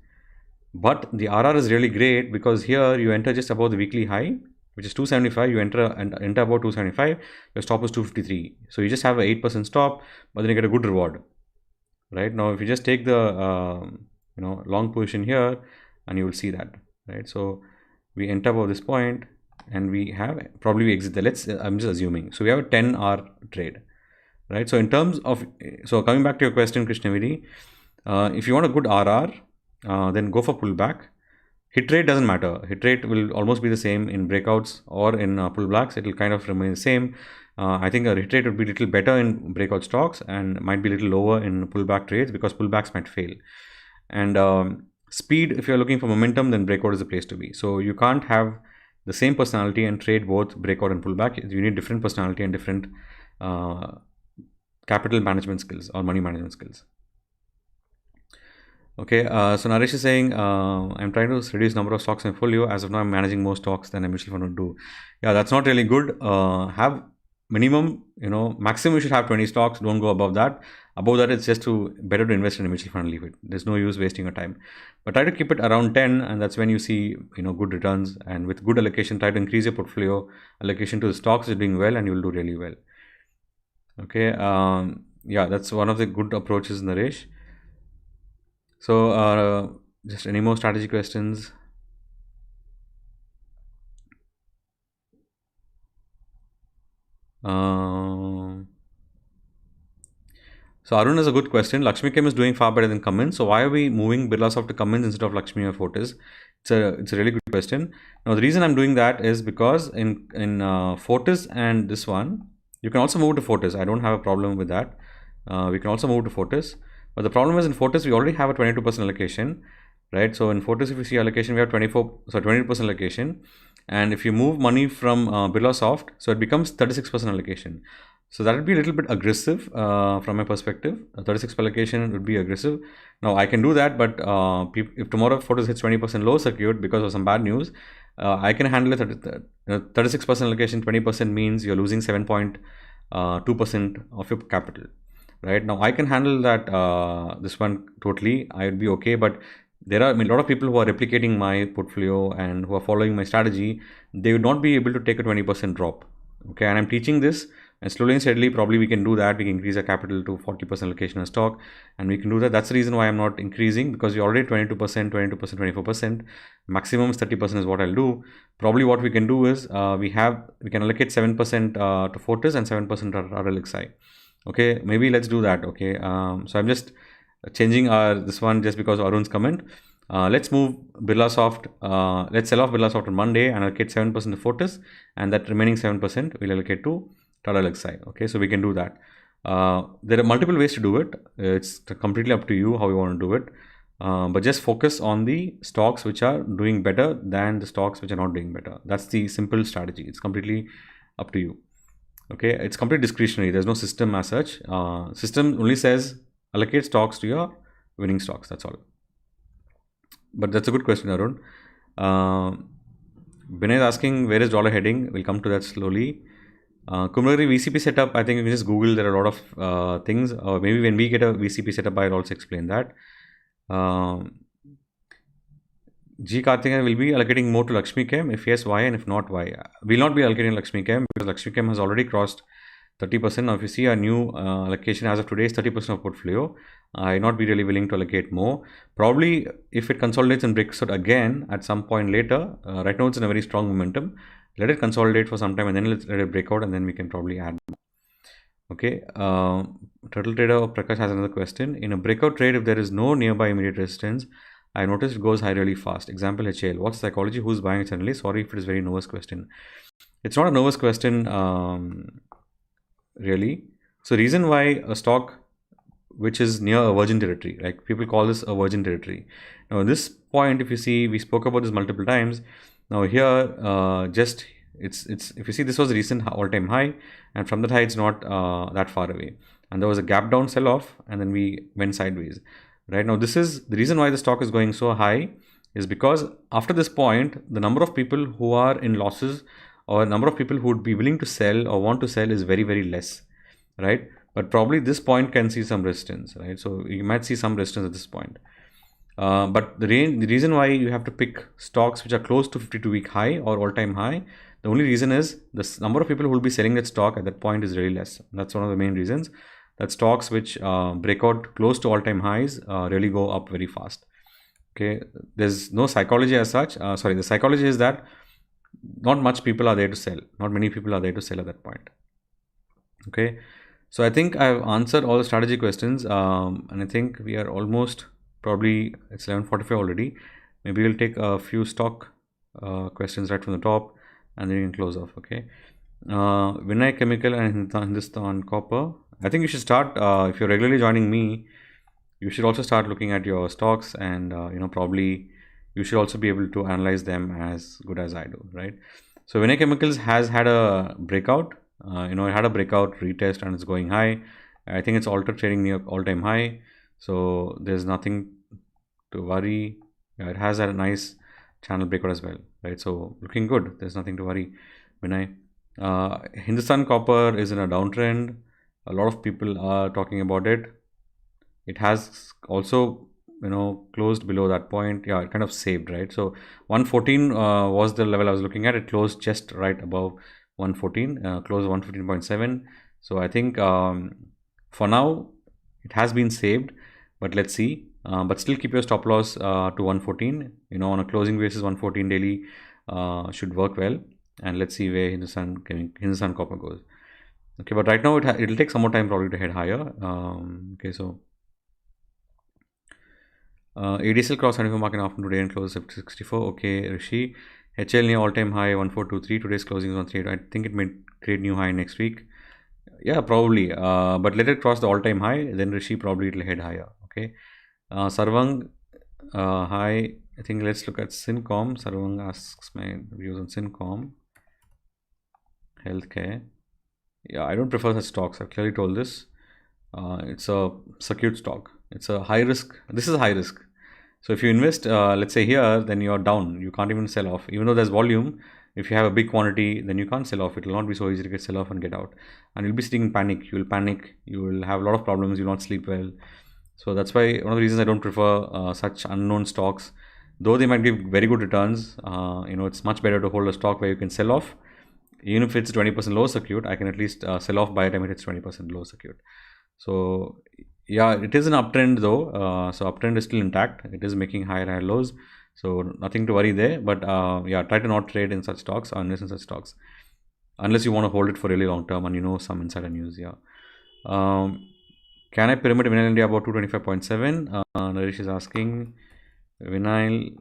But the RR is really great because here you enter just above the weekly high, which is 275. You enter about 275. Your stop is 253. So you just have an 8% stop, but then you get a good reward, right? Now if you just take the long position here, and you will see that, right? So we enter above this point, and we have probably we exit there. I'm just assuming. So we have a 10-hour trade, right? So in terms of coming back to your question, Krishnavidi, if you want a good RR. Then go for pullback. Hit rate doesn't matter. Hit rate will almost be the same in breakouts or in pullbacks. It will kind of remain the same. I think a hit rate would be a little better in breakout stocks and might be a little lower in pullback trades because pullbacks might fail. And speed, if you're looking for momentum, then breakout is the place to be. So you can't have the same personality and trade both breakout and pullback. You need different personality and different capital management skills or money management skills. Okay, so Naresh is saying, I'm trying to reduce number of stocks in portfolio. As of now, I'm managing more stocks than a mutual fund would do. Yeah, that's not really good. Have minimum, maximum you should have 20 stocks. Don't go above that. Above that, it's just better to invest in a mutual fund and leave it. There's no use wasting your time. But try to keep it around 10, and that's when you see, good returns. And with good allocation, try to increase your portfolio allocation to the stocks is doing well, and you'll do really well. Okay, yeah, that's one of the good approaches, Naresh. So, just any more strategy questions? So Arun has a good question. LXCHEM is doing far better than CUMMINS. So why are we moving BirlaSoft to CUMMINS instead of LXCHEM or Fortis? It's a really good question. Now the reason I'm doing that is because in Fortis and this one, you can also move to Fortis. I don't have a problem with that. We can also move to Fortis. But the problem is in Fortis, we already have a 22% allocation, right? So in Fortis, if you see allocation, we have 20% allocation. And if you move money from BirlaSoft, so it becomes 36% allocation. So that would be a little bit aggressive from my perspective. 36% allocation would be aggressive. Now I can do that, but if tomorrow Fortis hits 20% low circuit because of some bad news, I can handle it. 36% allocation, 20% means you're losing 7.2% of your capital. Right now, I can handle that this one totally. I would be okay, but there are a lot of people who are replicating my portfolio and who are following my strategy. They would not be able to take a 20% drop. Okay, and I'm teaching this and slowly and steadily probably we can do that. We can increase our capital to 40% allocation of stock, and we can do that. That's the reason why I'm not increasing, because we're already 22%, 22%, 24%. Maximum is 30% is what I'll do. Probably what we can do is we can allocate 7% to Fortis and 7% to LXCHEM. Okay, maybe let's do that. Okay, so I'm just changing this one just because Arun's comment. Let's move BirlaSoft. Let's sell off BirlaSoft on Monday and allocate 7% to Fortis, and that remaining 7% we'll allocate to TATALXSI. Okay, so we can do that. There are multiple ways to do it. It's completely up to you how you want to do it. But just focus on the stocks which are doing better than the stocks which are not doing better. That's the simple strategy. It's completely up to you. Okay, it's completely discretionary. There's no system as such. System only says allocate stocks to your winning stocks. That's all. But that's a good question, Arun. Binay is asking where is dollar heading. We'll come to that slowly. Kumari VCP setup, I think you can just Google. There are a lot of things. Or maybe when we get a VCP setup, I'll also explain that. G. Karthikeyan will be allocating more to LXCHEM. If yes, why? And if not, why? We'll not be allocating LXCHEM because LXCHEM has already crossed 30%. Now, if you see our new allocation as of today is 30% of portfolio. I'll not be really willing to allocate more. Probably if it consolidates and breaks out again at some point later, right now it's in a very strong momentum. Let it consolidate for some time and then let it break out, and then we can probably add more. Okay. Turtle Trader Prakash has another question. In a breakout trade, if there is no nearby immediate resistance, I noticed it goes high really fast. Example HAL. What's the psychology? Who's buying it suddenly? Sorry if it is a very nervous question. It's not a nervous question, really. So reason why a stock which is near a virgin territory, like people call this a virgin territory. Now at this point, if you see, we spoke about this multiple times. Now here, if you see, this was a recent all-time high, and from that high, it's not that far away. And there was a gap down sell-off, and then we went sideways. Right now, this is the reason why the stock is going so high, is because after this point, the number of people who are in losses or number of people who would be willing to sell or want to sell is very, very less, right? But probably this point can see some resistance, right? So you might see some resistance at this point. But the reason why you have to pick stocks which are close to 52-week high or all-time high, the only reason is the number of people who will be selling that stock at that point is really less. That's one of the main reasons. That stocks which break out close to all-time highs really go up very fast. Okay, there's no psychology as such. The psychology is that not much people are there to sell. Not many people are there to sell at that point. Okay, so I think I've answered all the strategy questions, and I think we are almost probably it's 11:45 already. Maybe we'll take a few stock questions right from the top, and then we can close off. Okay, Vinay Chemical and Hindustan Copper. I think you should start, if you're regularly joining me, you should also start looking at your stocks, and probably you should also be able to analyze them as good as I do, right? So Vinay Chemicals has had a breakout. It had a breakout retest and it's going high. I think it's altered trading near all-time high, so there's nothing to worry. It has had a nice channel breakout as well, right? So looking good. There's nothing to worry. Vinay, Hindustan Copper is in a downtrend. A lot of people are talking about it. It has also, closed below that point. Yeah, it kind of saved, right? So 114 was the level I was looking at. It closed just right above 114, closed 115.7. So I think for now it has been saved, but let's see. But still keep your stop loss to 114. On a closing basis, 114 daily should work well. And let's see where Hindustan Copper goes. Okay, but right now it'll take some more time probably to head higher. Okay, so ADSL cross 74 mark in afternoon today and close at 64. Okay, Rishi. HL near all-time high 1423. Today's closing is 138. I think it may create new high next week. Yeah, probably. But let it cross the all-time high, then Rishi probably it'll head higher. Okay. Sarvang high. I think let's look at Syncom. Sarvang asks my views on Syncom. Healthcare. Yeah, I don't prefer such stocks. I've clearly told this. It's a circuit stock. It's a high risk. This is high risk. So if you invest, let's say here, then you're down. You can't even sell off. Even though there's volume, if you have a big quantity, then you can't sell off. It will not be so easy to get sell off and get out. And you'll be sitting in panic. You will panic. You will have a lot of problems. You will not sleep well. So that's why one of the reasons I don't prefer such unknown stocks. Though they might give very good returns, it's much better to hold a stock where you can sell off. even if it's 20% low circuit, I can at least sell off by the time it hits 20% low circuit. So yeah, it is an uptrend though. So uptrend is still intact. It is making higher lows. So nothing to worry there. But yeah, try to not trade in such stocks or invest in such stocks unless you want to hold it for really long term and you know some insider news. Yeah. Can I pyramid vinyl India about 225.7? Naresh is asking. Vinyl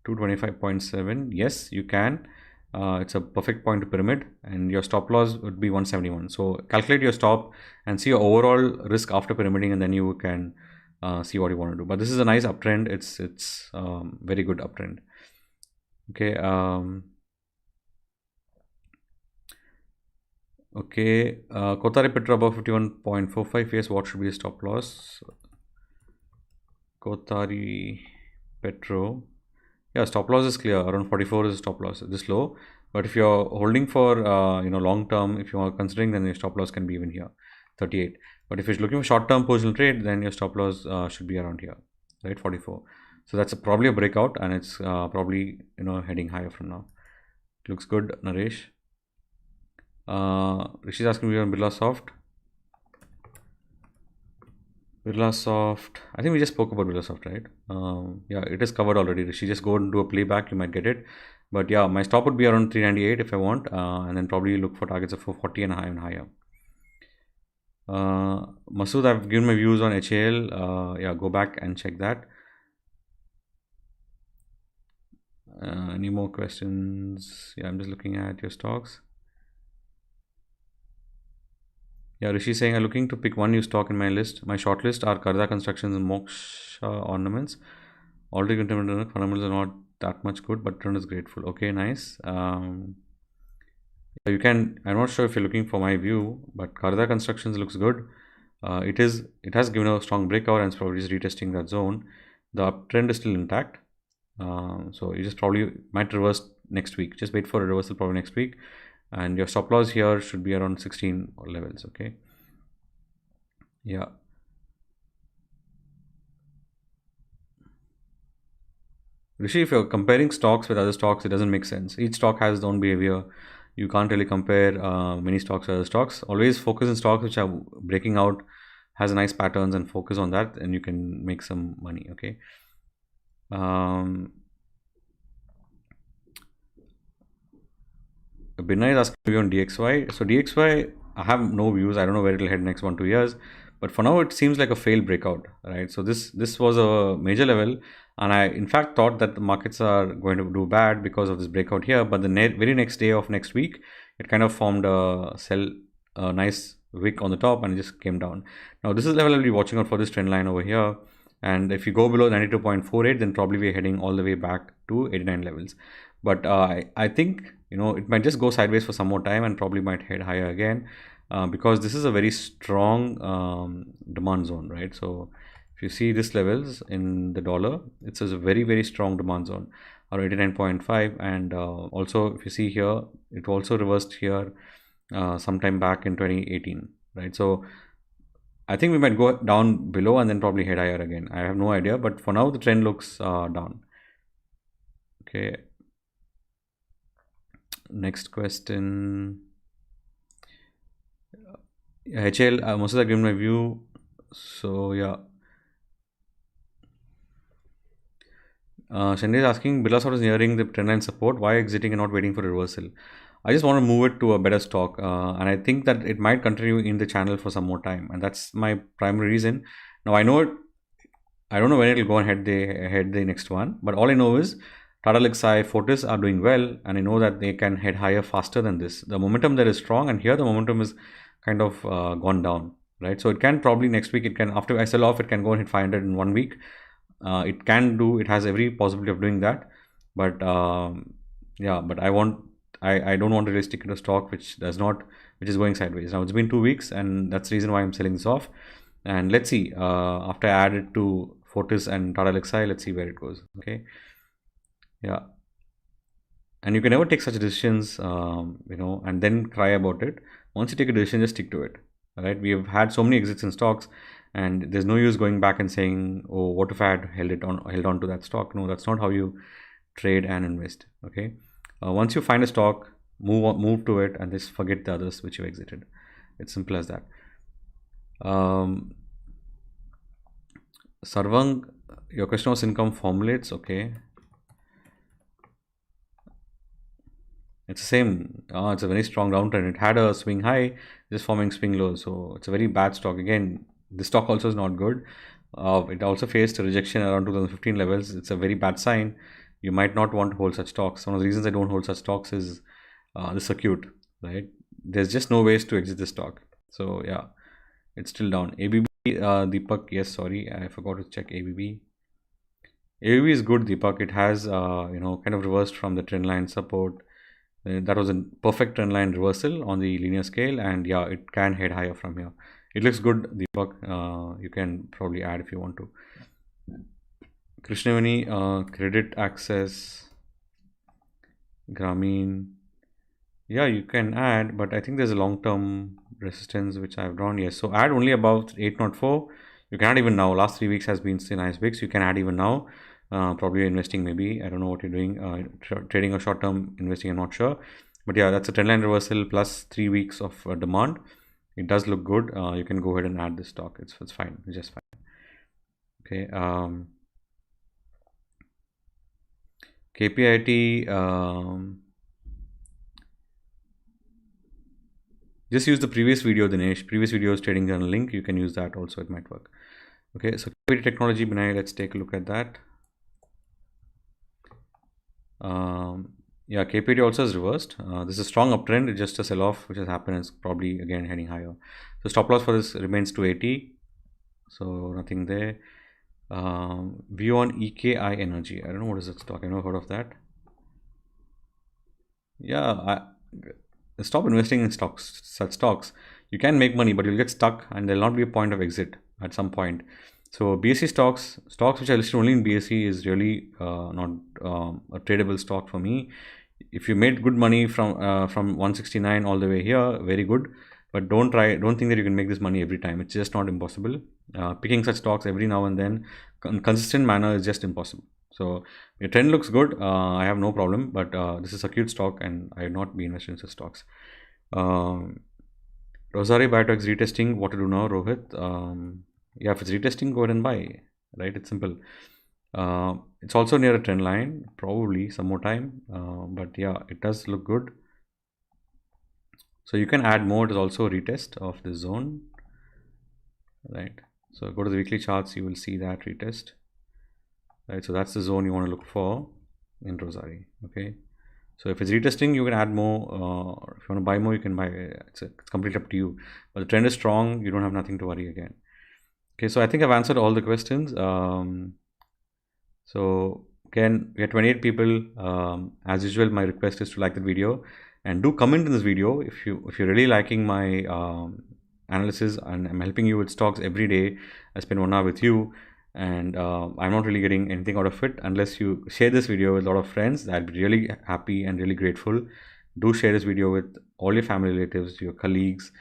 225.7. Yes, you can. It's a perfect point to pyramid, and your stop loss would be 171. So calculate your stop and see your overall risk after pyramiding, and then you can see what you want to do. But this is a nice uptrend. It's very good uptrend. Okay. Okay. Kothari Petro above 51.45. Yes. What should be the stop loss? Kothari Petro. Yeah, stop loss is clear. Around 44 is stop loss. This low. But if you're holding for long term, if you are considering, then your stop loss can be even here, 38. But if you're looking for short term positional trade, then your stop loss should be around here, right, 44. So that's probably a breakout, and it's probably heading higher from now. Looks good, Naresh. Rishi is asking me on BirlaSoft. BirlaSoft, I think we just spoke about BirlaSoft, right? Yeah, it is covered already. Rishi, just go and do a playback, you might get it. But yeah, my stop would be around 398 if I want, and then probably look for targets of 440 and higher. Masood, I've given my views on HAL. Yeah, go back and check that. Any more questions? Yeah, I'm just looking at your stocks. Yeah, Rishi saying I'm looking to pick one new stock in my list. My short list are Karda Constructions and Moksha Ornaments. Already fundamentals are not that much good, but trend is grateful. Okay, nice. You can. I'm not sure if you're looking for my view, but Karda Constructions looks good. It has given a strong breakout and it's probably just retesting that zone. The uptrend is still intact. So you just probably might reverse next week. Just wait for a reversal probably next week. And your stop loss here should be around 16 levels. Okay. Yeah. Rishi, if you're comparing stocks with other stocks, it doesn't make sense. Each stock has its own behavior. You can't really compare many stocks with other stocks. Always focus on stocks which are breaking out, has nice patterns, and focus on that, and you can make some money. Okay. Binay is asking me on DXY. So DXY, I have no views. I don't know where it will head next 1-2 years. But for now, it seems like a failed breakout, right? So this was a major level, and I in fact thought that the markets are going to do bad because of this breakout here. But the very next day of next week, it kind of formed a nice wick on the top, and it just came down. Now this is the level I'll be watching out for, this trend line over here. And if you go below 92.48, then probably we're heading all the way back to 89 levels. But I think it might just go sideways for some more time and probably might head higher again. Because this is a very strong demand zone, right? So if you see these levels in the dollar, it's a very, very strong demand zone, or 89.5. And also if you see here, it also reversed here sometime back in 2018, right? So I think we might go down below and then probably head higher again. I have no idea, but for now the trend looks down. Okay. Next question. HL, most of that given my view. So yeah. Shandy is asking, BirlaSoft is nearing the trendline support. Why exiting and not waiting for a reversal? I just want to move it to a better stock, and I think that it might continue in the channel for some more time, and that's my primary reason. Now I know I don't know when it will go and head the next one, but all I know is TATALXSI, Fortis are doing well, and I know that they can head higher faster than this. The momentum there is strong, and here the momentum is kind of gone down, right? So it can probably next week, it can, after I sell off, it can go and hit 500 in 1 week. It has every possibility of doing that, but yeah, but I don't want to really stick to a stock which is going sideways. Now it's been 2 weeks, and that's the reason why I'm selling this off. And let's see, after I add it to Fortis and TATALXSI, let's see where it goes. Okay. Yeah. And you can never take such decisions, and then cry about it. Once you take a decision, just stick to it. All right. We have had so many exits in stocks, and there's no use going back and saying, oh, what if I had held on to that stock? No, that's not how you trade and invest. Okay. Once you find a stock, move to it and just forget the others which you exited. It's simple as that. Sarvang, your question was income formulates. Okay, it's the same. It's a very strong downtrend. It had a swing high, just forming swing low. So it's a very bad stock. Again, this stock also is not good. It also faced a rejection around 2015 levels. It's a very bad sign. You might not want to hold such stocks. One of the reasons I don't hold such stocks is the circuit, right? There's just no ways to exit the stock. So yeah, it's still down. ABB, Deepak, yes, sorry, I forgot to check ABB. ABB is good, Deepak. It has, kind of reversed from the trendline support. That was a perfect trendline reversal on the linear scale, and yeah, it can head higher from here. It looks good, Deepak. You can probably add if you want to. Krishnavani, credit access, Grameen. Yeah, you can add, but I think there's a long-term resistance which I've drawn. Yes, so add only above 804. You can add even now. Last 3 weeks has been still nice weeks. You can add even now. Probably investing, maybe. I don't know what you're doing. Trading or short-term investing, I'm not sure. But yeah, that's a trendline reversal plus 3 weeks of demand. It does look good. You can go ahead and add this stock. It's fine. It's just fine. Okay. KPIT. Just use the previous video, Dinesh. Previous videos trading journal link. You can use that also. It might work. Okay. So KPIT technology, Binay. Let's take a look at that. Yeah, KPIT also is reversed. This is a strong uptrend. It's just a sell-off which has happened. It's probably again heading higher. So stop loss for this remains 280. So nothing there. View on EKI Energy. I don't know what is that stock. I've never heard of that. Yeah, stop investing in stocks. Such stocks, you can make money, but you'll get stuck, and there'll not be a point of exit at some point. So BSE stocks which are listed only in BSE is really not a tradable stock for me. If you made good money from 169 all the way here, very good. But don't think that you can make this money every time. It's just not impossible. Picking such stocks every now and then in consistent manner is just impossible. So your trend looks good. I have no problem, but this is a cute stock, and I will not be invested in such stocks. Rosari Biotech's retesting. What to do now, Rohit? Yeah, if it's retesting, go ahead and buy. Right? It's simple. It's also near a trend line, probably some more time. But yeah, it does look good. So you can add more. It is also a retest of this zone. Right. So go to the weekly charts. You will see that retest. Right. So that's the zone you want to look for in Rosari. Okay. So if it's retesting, you can add more. If you want to buy more, you can buy. It's completely up to you. But the trend is strong. You don't have nothing to worry again. Okay. So I think I've answered all the questions. So again, we have 28 people. As usual, my request is to like the video and do comment in this video if you're really liking my analysis, and I'm helping you with stocks every day. I spend 1 hour with you, and I'm not really getting anything out of it unless you share this video with a lot of friends. I'd be really happy and really grateful. Do share this video with all your family, relatives, your colleagues,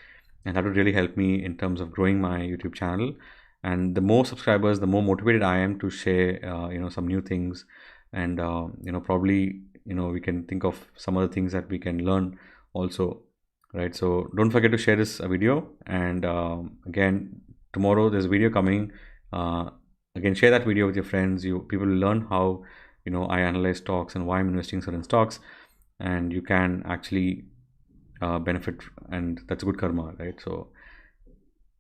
and that would really help me in terms of growing my YouTube channel. And the more subscribers, the more motivated I am to share some new things, and probably we can think of some other things that we can learn also, right? So don't forget to share this video, and again, tomorrow there's a video coming. Again, share that video with your friends. People will learn how I analyze stocks and why I'm investing in certain stocks, and you can actually benefit, and that's good karma, right? So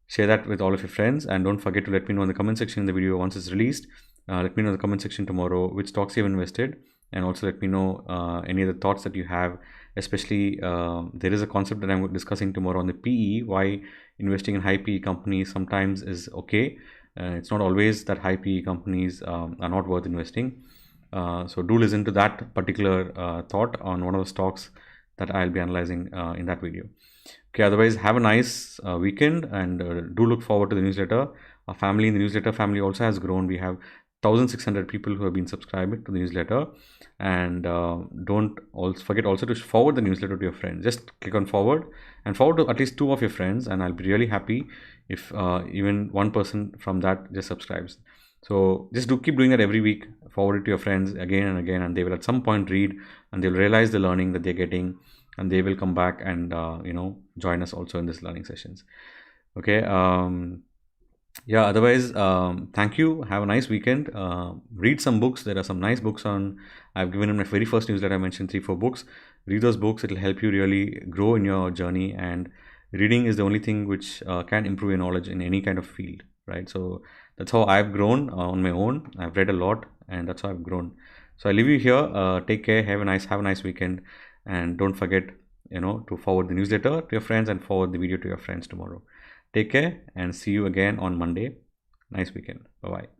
share that with all of your friends, and don't forget to let me know in the comment section in the video once it's released. Let me know in the comment section tomorrow which stocks you've invested, and also let me know any other thoughts that you have. Especially there is a concept that I'm discussing tomorrow on the PE, why investing in high PE companies sometimes is okay. It's not always that high PE companies are not worth investing. So do listen to that particular thought on one of the stocks that I'll be analyzing in that video. Okay, otherwise have a nice weekend, and do look forward to the newsletter. Our family in the newsletter family also has grown. We have 1,600 people who have been subscribed to the newsletter, and don't also forget also to forward the newsletter to your friends. Just click on forward and forward to at least 2 of your friends, and I'll be really happy if even one person from that just subscribes. So just keep doing that every week. Forward it to your friends again and again, and they will at some point read, and they'll realize the learning that they're getting, and they will come back and join us also in this learning sessions. Okay. Yeah, otherwise, thank you. Have a nice weekend. Read some books. There are some nice books on. I've given in my very first newsletter, I mentioned 3-4 books. Read those books. It'll help you really grow in your journey. And reading is the only thing which can improve your knowledge in any kind of field, right? So that's how I've grown on my own. I've read a lot, and that's how I've grown. So I leave you here. Take care. Have a nice weekend, and don't forget, to forward the newsletter to your friends and forward the video to your friends tomorrow. Take care and see you again on Monday. Nice weekend. Bye-bye.